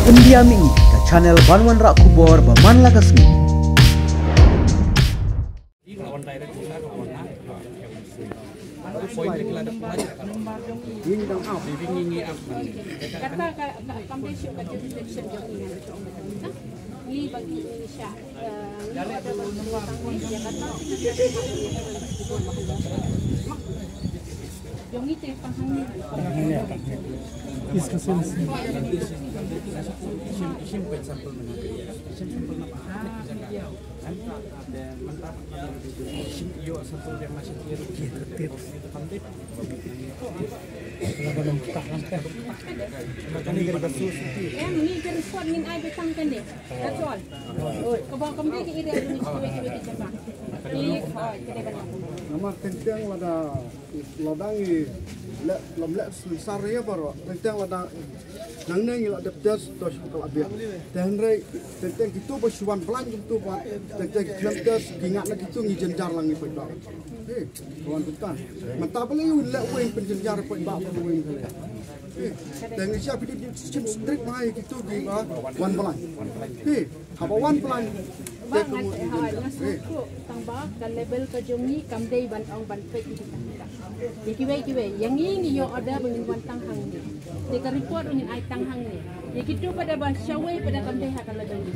India Mingi ke channel Banwan Rak Kubor Baman Lagasmi. Yang itu pahangnya. इसका sense simple sampel mengalir sampel nama dan mantap yo sampel yang masih kiri pantai kalau belum tahan kan makanya gara kasus Ni jadi spot min ai betang kan deh. That's all. Kau bawa kembali ke area ini cuci cepat. Ini kita kan. Nama tentang lada ladangi lemlek saria baru tentang lada nang nang ila depdas tos kalau abia dan rei tentang itu bersuan pelan itu buat tentang depdas ingat lagi itu ngijenjar lang ipo dak kawan tutan mata beli ula wing penjenjar ipo dak wing kali dan siapa di street mai itu di wan pelan apa wan pelan Bang ngat suku tambah kan label ke jongi kamdei ban ong ban pe di kiwe yang ini yo ada bengin wan tang hang ni dia report bengin ai tang hang ni ya gitu pada ban syawai pada kamdei akan label ni